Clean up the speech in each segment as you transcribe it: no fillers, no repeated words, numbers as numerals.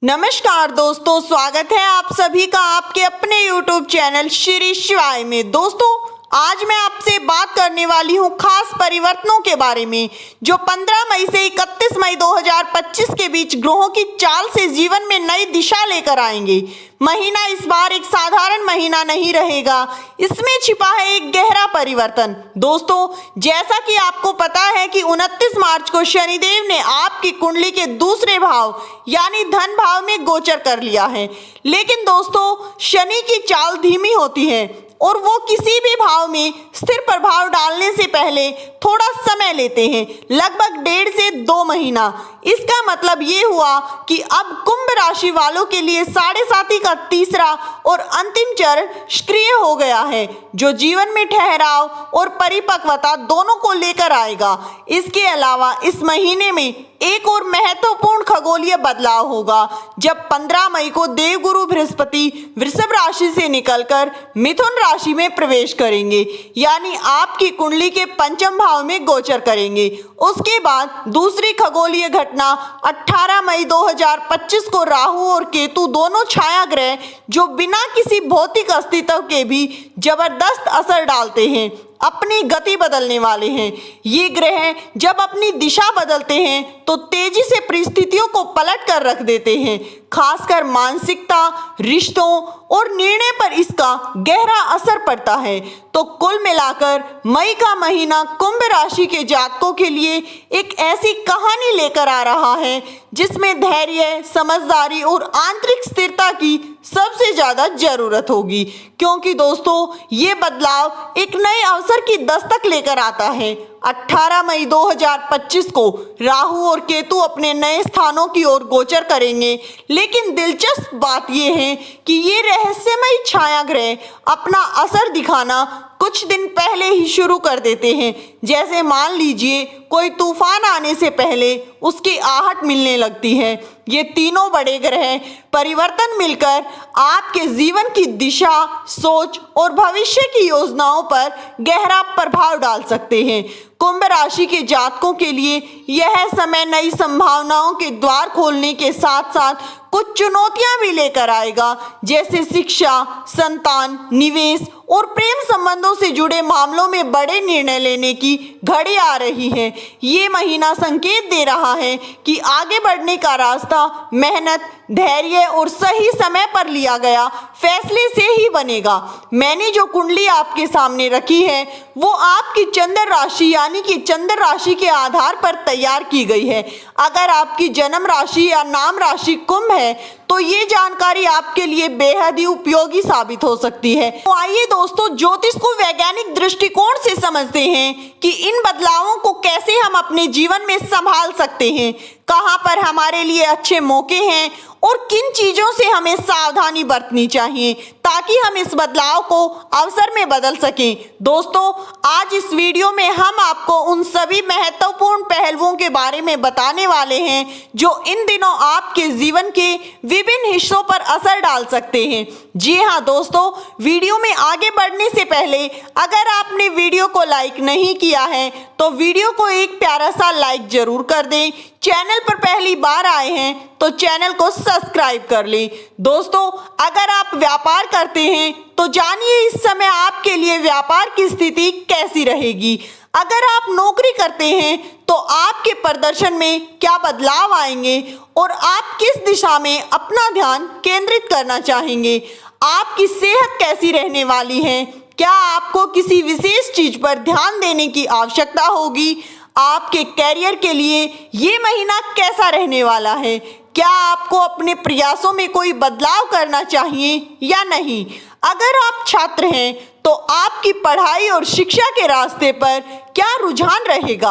नमस्कार दोस्तों, स्वागत है आप सभी का आपके अपने YouTube चैनल श्री शिवाय में। दोस्तों, आज मैं आपसे बात करने वाली हूं खास परिवर्तनों के बारे में जो 15 मई से 31 मई 2025 के बीच ग्रहों की चाल से जीवन में नई दिशा लेकर आएंगे। महीना इस बार एक साधारण महीना नहीं रहेगा, इसमें छिपा है एक गहरा परिवर्तन। दोस्तों, जैसा कि आपको पता है कि 29 मार्च को शनिदेव ने आपकी कुंडली के दूसरे भाव यानी धन भाव में गोचर कर लिया है। लेकिन दोस्तों, शनि की चाल धीमी होती है और वो किसी भी भाव में स्थिर प्रभाव डालने से पहले थोड़ा समय लेते हैं, लगभग 1.5 से 2 महीना। इसका मतलब ये हुआ कि अब कुंभ राशि वालों के लिए 7.5 का तीसरा और अंतिम चरण सक्रिय हो गया है, जो जीवन में ठहराव और परिपक्वता दोनों को लेकर आएगा। इसके अलावा इस महीने में एक और महत्वपूर्ण खगोलीय बदलाव होगा, जब 15 मई को देवगुरु बृहस्पति वृषभ राशि से निकलकर मिथुन राशि में प्रवेश करेंगे, यानी आपकी कुंडली के पंचम भाव में गोचर करेंगे। उसके बाद दूसरी खगोलीय घटना 18 मई 2025 को राहु और केतु दोनों छाया ग्रह जो बिना किसी भौतिक अस्तित्व के भी जबरदस्त असर डालते हैं, अपनी गति बदलने वाले हैं। ये ग्रह जब अपनी दिशा बदलते हैं तो तेजी से परिस्थितियों को पलट कर रख देते हैं, खासकर मानसिकता, रिश्तों और निर्णय पर इसका गहरा असर पड़ता है। तो कुल मिलाकर मई का महीना कुंभ राशि के जातकों के लिए एक ऐसी कहानी लेकर आ रहा है जिसमें धैर्य, समझदारी और आंतरिक स्थिरता की सबसे ज्यादा जरूरत होगी, क्योंकि दोस्तों ये बदलाव एक नए अवसर की दस्तक लेकर आता है। 18 मई 2025 को राहु और केतु अपने नए स्थानों की ओर गोचर करेंगे, लेकिन दिलचस्प बात यह है कि ये रहस्यमय छाया ग्रह अपना असर दिखाना कुछ दिन पहले ही शुरू कर देते हैं। जैसे मान लीजिए कोई तूफान आने से पहले उसकी आहट मिलने लगती है। ये तीनों बड़े ग्रह परिवर्तन मिलकर आपके जीवन की दिशा, सोच और भविष्य की योजनाओं पर गहरा प्रभाव डाल सकते हैं। कुंभ राशि के जातकों के लिए यह समय नई संभावनाओं के द्वार खोलने के साथ साथ कुछ चुनौतियां भी लेकर आएगा, जैसे शिक्षा, संतान, निवेश और प्रेम संबंधों से जुड़े मामलों में बड़े निर्णय लेने की घड़ी आ रही है। ये महीना संकेत दे रहा है कि आगे बढ़ने का रास्ता मेहनत, धैर्य और सही समय पर लिया गया फैसले से ही बनेगा। मैंने जो कुंडली आपके सामने रखी है वो आपकी चंद्र राशि यानी कि चंद्र राशि के आधार पर तैयार की गई है। अगर आपकी जन्म राशि या नाम राशि कुंभ है तो ये जानकारी आपके लिए बेहद ही उपयोगी साबित हो सकती है। तो आइए दोस्तों, ज्योतिष को वैज्ञानिक दृष्टिकोण से समझते हैं कि इन बदलावों को कैसे हम अपने जीवन में संभाल सकते हैं, कहां पर हमारे लिए अच्छे मौके हैं और किन चीजों से हमें सावधानी बरतनी चाहिए ताकि हम इस बदलाव को अवसर में बदल सकें। दोस्तों, आज इस वीडियो में हम आपको उन सभी महत्वपूर्ण पहलुओं के बारे में बताने वाले हैं जो इन दिनों आपके जीवन के विभिन्न हिस्सों पर असर डाल सकते हैं। जी हाँ दोस्तों, वीडियो में आगे बढ़ने से पहले अगर आपने वीडियो को लाइक नहीं किया है तो वीडियो को एक प्यारा सा लाइक जरूर कर दें। चैनल पर पहली बार आए हैं तो चैनल को सब्सक्राइब कर लें। दोस्तों, अगर आप व्यापार करते हैं तो जानिए इस समय आपके लिए व्यापार की स्थिति कैसी रहेगी। अगर आप नौकरी करते हैं तो आपके प्रदर्शन में क्या बदलाव आएंगे और आप किस दिशा में अपना ध्यान केंद्रित करना चाहेंगे। आपकी सेहत कैसी रहने वाली है, क्या आपको किसी विशेष चीज पर ध्यान देने की आवश्यकता होगी। आपके कैरियर के लिए ये महीना कैसा रहने वाला है, क्या आपको अपने प्रयासों में कोई बदलाव करना चाहिए या नहीं। अगर आप छात्र हैं तो आपकी पढ़ाई और शिक्षा के रास्ते पर क्या रुझान रहेगा।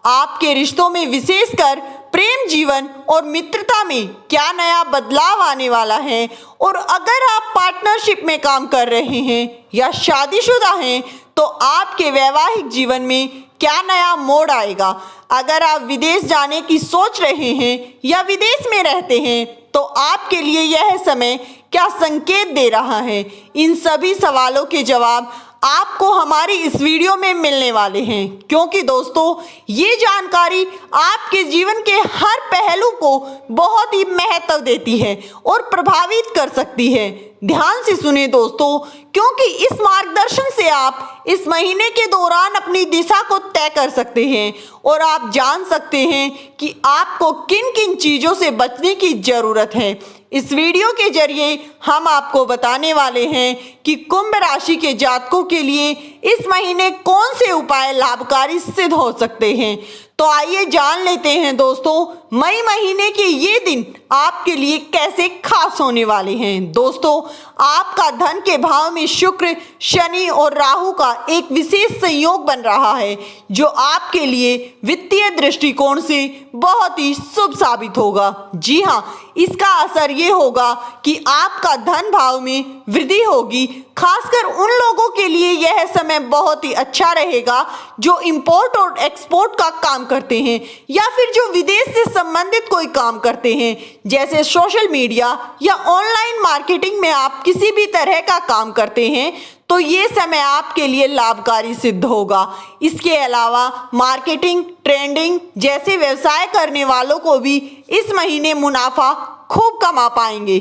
आपके रिश्तों में विशेषकर प्रेम जीवन और मित्रता में क्या नया बदलाव आने वाला है। और अगर आप पार्टनरशिप में काम कर रहे हैं या शादीशुदा हैं तो आपके वैवाहिक जीवन में क्या नया मोड़ आएगा। अगर आप विदेश जाने की सोच रहे हैं या विदेश में रहते हैं तो आपके लिए यह समय क्या संकेत दे रहा है। इन सभी सवालों के जवाब आपको हमारी इस वीडियो में मिलने वाले हैं, क्योंकि दोस्तों ये जानकारी आपके जीवन के हर पहलू को बहुत ही महत्व देती है और प्रभावित कर सकती है। ध्यान से सुने दोस्तों, क्योंकि इस मार्गदर्शन से आप इस महीने के दौरान अपनी दिशा को तय कर सकते हैं और आप जान सकते हैं कि आपको किन किन चीजों से बचने की जरूरत है। इस वीडियो के जरिए हम आपको बताने वाले हैं कि कुंभ राशि के जातकों के लिए इस महीने कौन से उपाय लाभकारी सिद्ध हो सकते हैं। तो आइए जान लेते हैं दोस्तों, मई महीने के ये दिन आपके लिए कैसे खास होने वाले हैं। दोस्तों, आपका धन के भाव में शुक्र, शनि और राहु का एक विशेष संयोग बन रहा है, जो आपके लिए वित्तीय दृष्टिकोण से बहुत ही शुभ साबित होगा। जी हाँ, इसका असर ये होगा कि आपका धन भाव में वृद्धि होगी। खासकर उन लोगों के लिए यह समय बहुत ही अच्छा रहेगा जो इंपोर्ट और एक्सपोर्ट का काम करते हैं या फिर जो विदेश से संबंधित कोई काम करते हैं, जैसे सोशल मीडिया या ऑनलाइन मार्केटिंग में आप किसी भी तरह का काम करते हैं, तो ये समय आपके लिए लाभकारी सिद्ध होगा। इसके अलावा मार्केटिंग, ट्रेडिंग जैसे व्यवसाय करने वालों को भी इस महीने मुनाफा खूब कमा पाएंगे।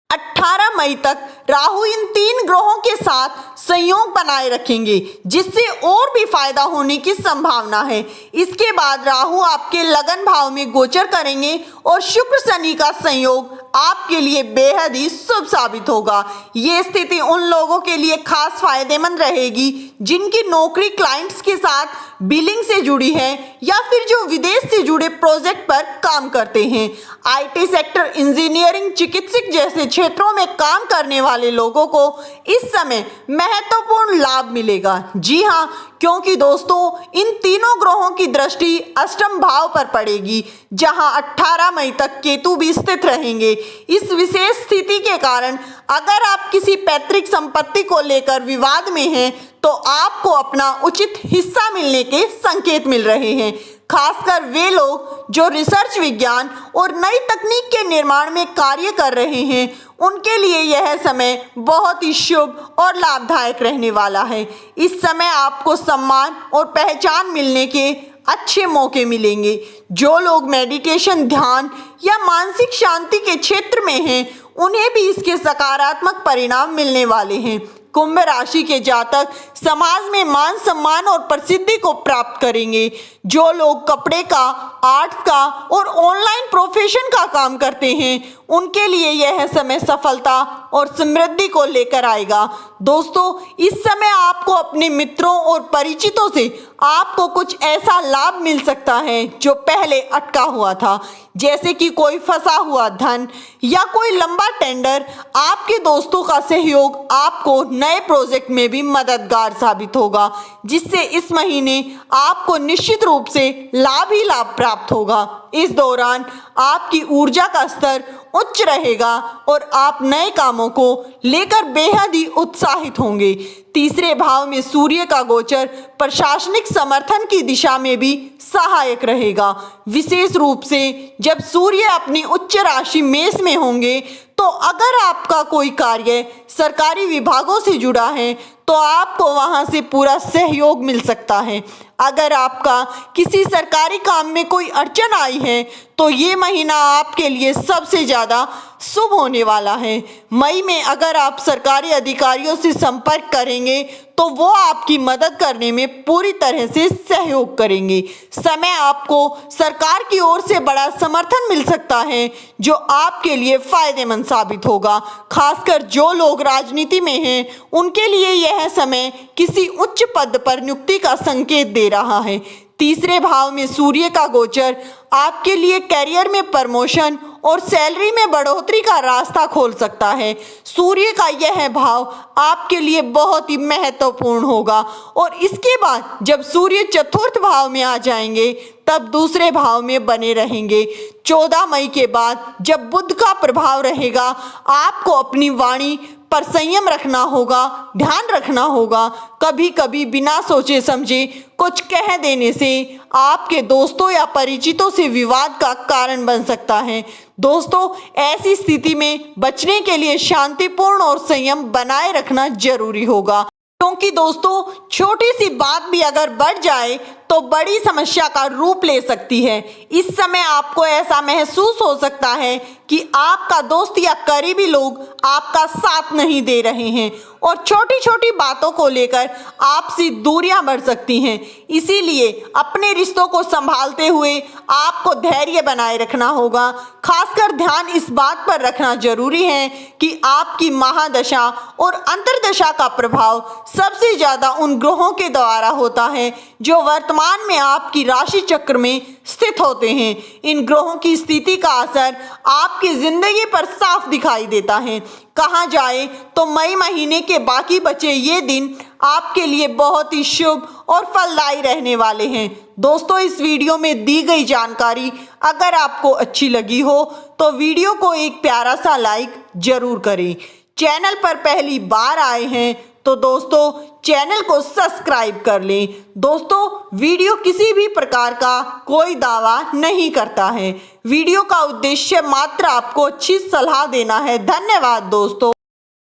18 मई तक राहु इन 3 ग्रहों के साथ संयोग बनाए रखेंगे, जिससे और भी फायदा होने की संभावना है। इसके बाद राहु आपके लगन भाव में गोचर करेंगे और शुक्र शनि का संयोग आपके लिए बेहद ही शुभ साबित होगा। ये स्थिति उन लोगों के लिए खास फायदेमंद रहेगी जिनकी नौकरी क्लाइंट्स के साथ बिलिंग से जुड़ी है या फिर जो विदेश से जुड़े प्रोजेक्ट पर काम करते हैं। आईटी सेक्टर, इंजीनियरिंग, चिकित्सक जैसे क्षेत्रों में काम करने वाले लोगों को इस समय महत्वपूर्ण लाभ मिलेगा। जी हाँ, क्योंकि दोस्तों इन तीनों ग्रहों की दृष्टि अष्टम भाव पर पड़ेगी, जहां 18 मई तक केतु भी स्थित रहेंगे। इस विशेष स्थिति के कारण अगर आप किसी पैतृक संपत्ति को लेकर विवाद में हैं, तो आपको अपना उचित हिस्सा मिलने के संकेत मिल रहे हैं। खासकर वे लोग जो रिसर्च, विज्ञान और नई तकनीक के निर्माण में कार्य कर रहे हैं, उनके लिए यह समय बहुत ही शुभ और लाभदायक रहने वाला है। इस समय आपको सम्मान और पहचान मिलने के अच्छे मौके मिलेंगे। जो लोग मेडिटेशन, ध्यान या मानसिक शांति के क्षेत्र में हैं, उन्हें भी इसके सकारात्मक परिणाम मिलने वाले हैं। कुंभ राशि के जातक समाज में मान सम्मान और प्रसिद्धि को प्राप्त करेंगे। जो लोग कपड़े का, आर्ट का और ऑनलाइन प्रोफेशन का काम करते हैं, उनके लिए यह समय सफलता और समृद्धि को लेकर आएगा। दोस्तों, इस समय आपको अपने मित्रों और परिचितों से आपको कुछ ऐसा लाभ मिल सकता है जो पहले अटका हुआ था, जैसे कि कोई फंसा हुआ धन या कोई लंबा टेंडर। आपके दोस्तों का सहयोग आपको नए प्रोजेक्ट में भी मददगार साबित होगा, जिससे इस महीने आपको निश्चित रूप से लाभ ही लाभ प्राप्त होगा। इस दौरान आपकी ऊर्जा का स्तर उच्च रहेगा और आप नए कामों को लेकर बेहद ही उत्साहित होंगे। तीसरे भाव में सूर्य का गोचर प्रशासनिक समर्थन की दिशा में भी सहायक रहेगा। विशेष रूप से जब सूर्य अपनी उच्च राशि मेष में होंगे, तो अगर आपका कोई कार्य सरकारी विभागों से जुड़ा है, तो आपको वहां से पूरा सहयोग मिल सकता है। अगर आपका किसी सरकारी काम में कोई अड़चन आई है, तो ये महीना आपके लिए सबसे ज़्यादा शुभ होने वाला है। मई में अगर आप सरकारी अधिकारियों से संपर्क करेंगे, तो वो आपकी मदद करने में पूरी तरह से सहयोग करेंगे। समय आपको सरकार की ओर से बड़ा समर्थन मिल सकता है, जो आपके लिए फायदेमंद साबित होगा। खासकर जो लोग राजनीति में हैं, उनके लिए यह समय किसी उच्च पद पर नियुक्ति का संकेत दे रहा है। तीसरे भाव में सूर्य का गोचर आपके लिए करियर में प्रमोशन और सैलरी में बढ़ोतरी का रास्ता खोल सकता है। सूर्य का यह भाव आपके लिए बहुत ही महत्वपूर्ण होगा और इसके बाद जब सूर्य चतुर्थ भाव में आ जाएंगे, तब दूसरे भाव में बने रहेंगे। 14 मई के बाद जब बुध का प्रभाव रहेगा, आपको अपनी वाणी पर संयम रखना होगा, ध्यान रखना होगा। कभी कभी बिना सोचे समझे कुछ कह देने से आपके दोस्तों या परिचितों से विवाद का कारण बन सकता है। दोस्तों, ऐसी स्थिति में बचने के लिए शांतिपूर्ण और संयम बनाए रखना जरूरी होगा। क्योंकि दोस्तों छोटी सी बात भी अगर बढ़ जाए तो बड़ी समस्या का रूप ले सकती है। इस समय आपको ऐसा महसूस हो सकता है कि आपका दोस्त या करीबी लोग आपका साथ नहीं दे रहे हैं और छोटी छोटी बातों को लेकर आपसी दूरियां बढ़ सकती हैं। इसीलिए अपने रिश्तों को संभालते हुए आपको धैर्य बनाए रखना होगा। खासकर ध्यान इस बात पर रखना जरूरी है कि आपकी महादशा और अंतर्दशा का प्रभाव सबसे ज्यादा उन ग्रहों के द्वारा होता है जो वर्तमान में आपकी राशि चक्र में स्थित होते हैं। इन ग्रहों की स्थिति का असर आपकी जिंदगी पर साफ दिखाई देता है। कहा जाए तो मई महीने के बाकी बचे ये दिन आपके लिए बहुत ही शुभ और फलदायी रहने वाले हैं। दोस्तों, इस वीडियो में दी गई जानकारी अगर आपको अच्छी लगी हो तो वीडियो को एक प्यारा सा लाइक जरूर करें। चैनल पर पहली बार आए हैं तो दोस्तों चैनल को सब्सक्राइब कर लें। दोस्तों, वीडियो किसी भी प्रकार का कोई दावा नहीं करता है। वीडियो का उद्देश्य मात्र आपको अच्छी सलाह देना है। धन्यवाद दोस्तों।